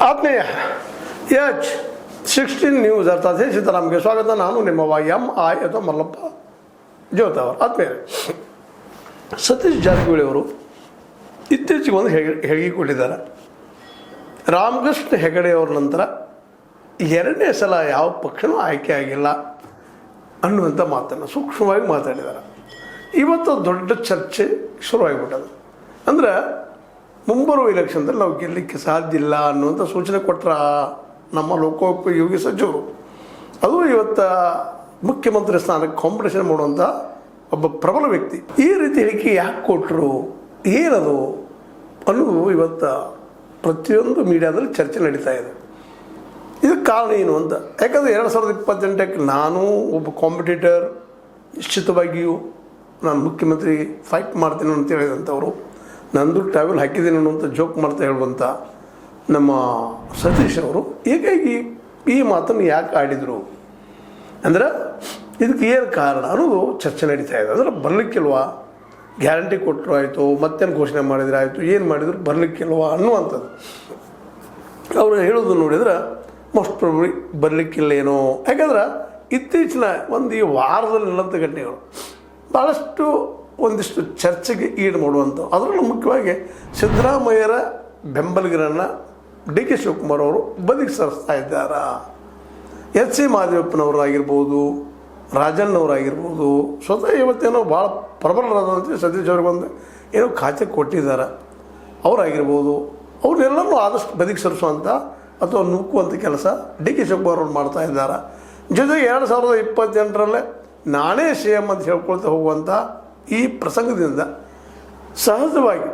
ಆತ್ಮೀಯ H16 news ಅರ್ಥಾತ್ ಸೀತಾರಾಮ್ಗೆ ಸ್ವಾಗತ. ನಾನು ನಿಮ್ಮ MI ಅಥವಾ ಮಲ್ಲಪ್ಪ ಜೋತವರ್. ಆತ್ಮೀಯ ಸತೀಶ್ ಜಾರಕಿಹೊಳಿ ಅವರು ಇತ್ತೀಚೆಗೆ ಒಂದು ಹೇಳಿಕೆ ಕೊಟ್ಟಿದ್ದಾರೆ. ರಾಮಕೃಷ್ಣ ಹೆಗಡೆ ಅವ್ರ ನಂತರ ಎರಡನೇ ಸಲ ಯಾವ ಪಕ್ಷನೂ ಆಯ್ಕೆ ಆಗಿಲ್ಲ ಅನ್ನುವಂಥ ಮಾತನ್ನು ಸೂಕ್ಷ್ಮವಾಗಿ ಮಾತಾಡಿದ್ದಾರೆ. ಇವತ್ತು ದೊಡ್ಡ ಚರ್ಚೆ ಶುರುವಾಗಿಬಿಟ್ಟದು. ಅಂದರೆ ಮುಂಬರುವ ಎಲೆಕ್ಷನ್ದಲ್ಲಿ ನಾವು ಗೆಲ್ಲಲಿಕ್ಕೆ ಸಾಧ್ಯ ಇಲ್ಲ ಅನ್ನುವಂಥ ಸೂಚನೆ ಕೊಟ್ಟರ ನಮ್ಮ ಲೋಕೋಪಯೋಗಿ ಸಚಿವರು. ಅದು ಇವತ್ತು ಮುಖ್ಯಮಂತ್ರಿ ಸ್ಥಾನಕ್ಕೆ ಕಾಂಪಿಟೇಷನ್ ಮಾಡುವಂಥ ಒಬ್ಬ ಪ್ರಬಲ ವ್ಯಕ್ತಿ. ಈ ರೀತಿ ಹೇಳಿಕೆ ಯಾಕೆ ಕೊಟ್ಟರು, ಏನದು ಅನ್ನೋದು ಇವತ್ತು ಪ್ರತಿಯೊಂದು ಮೀಡಿಯಾದಲ್ಲಿ ಚರ್ಚೆ ನಡೀತಾ ಇದೆ. ಇದಕ್ಕೆ ಕಾರಣ ಏನು ಅಂತ. ಯಾಕಂದರೆ 2028ಕ್ಕೆ ನಾನು ಒಬ್ಬ ಕಾಂಪಿಟೇಟರ್, ನಿಶ್ಚಿತವಾಗಿಯೂ ನಾನು ಮುಖ್ಯಮಂತ್ರಿ ಫೈಟ್ ಮಾಡ್ತೀನಿ ಅಂತ ಹೇಳಿದಂಥವ್ರು, ನಂದು ಟ್ರಾವೆಲ್ ಹಾಕಿದ್ದೀನಿ ಅನ್ನುವಂಥ ಜೋಕ್ ಮಾಡ್ತಾ ಹೇಳುವಂಥ ನಮ್ಮ ಸತೀಶ್ ಅವರು ಹೀಗಾಗಿ ಈ ಮಾತನ್ನು ಯಾಕೆ ಆಡಿದರು ಅಂದರೆ ಇದಕ್ಕೆ ಏನು ಕಾರಣ ಅನ್ನೋದು ಚರ್ಚೆ ನಡೀತಾ ಇದೆ. ಅಂದರೆ ಬರಲಿಕ್ಕಿಲ್ವಾ, ಗ್ಯಾರಂಟಿ ಕೊಟ್ಟರು ಆಯಿತು, ಮತ್ತೇನು ಘೋಷಣೆ ಮಾಡಿದರೆ ಆಯಿತು, ಏನು ಮಾಡಿದ್ರು ಬರಲಿಕ್ಕಿಲ್ವಾ ಅನ್ನುವಂಥದ್ದು ಅವರು ಹೇಳೋದು ನೋಡಿದ್ರೆ ಮೋಸ್ಟ್ ಪ್ರಾಬಬ್ಲಿ ಬರಲಿಕ್ಕಿಲ್ಲೇನೋ. ಯಾಕಂದ್ರೆ ಇತ್ತೀಚಿನ ಒಂದು ಈ ವಾರದಲ್ಲಿ ನಿಲ್ಲಂಥ ಘಟನೆಗಳು ಭಾಳಷ್ಟು ಒಂದಿಷ್ಟು ಚರ್ಚೆಗೆ ಈಡು ಮಾಡುವಂಥ, ಅದರಲ್ಲೂ ಮುಖ್ಯವಾಗಿ ಸಿದ್ದರಾಮಯ್ಯರ ಬೆಂಬಲಿಗರನ್ನು ಡಿ ಕೆ ಶಿವಕುಮಾರ್ ಅವರು ಬದಿಗೆ ಸರಿಸ್ತಾ ಇದ್ದಾರೆ. ಎಚ್ ಸಿ ಮಹದೇವಪ್ಪನವರಾಗಿರ್ಬೋದು, ರಾಜಣ್ಣವರಾಗಿರ್ಬೋದು, ಸ್ವತಃ ಇವತ್ತೇನೋ ಭಾಳ ಪ್ರಬಲರಾದಂತೆ ಸತೀಶ್ ಅವ್ರಿಗೊಂದು ಏನೋ ಖಾತೆ ಕೊಟ್ಟಿದ್ದಾರೆ ಅವರಾಗಿರ್ಬೋದು. ಅವ್ರನ್ನೆಲ್ಲರೂ ಆದಷ್ಟು ಬದಿಗೆ ಸರಿಸುವಂಥ ಅಥವಾ ನುಗ್ಗುವಂಥ ಕೆಲಸ ಡಿ ಕೆ ಶಿವಕುಮಾರ್ ಅವರು ಮಾಡ್ತಾ ಇದ್ದಾರೆ. ಜೊತೆಗೆ 2028ರಲ್ಲೇ ನಾನೇ ಸಿ ಎಮ್ ಅಂತ ಹೇಳ್ಕೊಳ್ತಾ ಹೋಗುವಂಥ ಈ ಪ್ರಸಂಗದಿಂದ ಸಹಜವಾಗಿ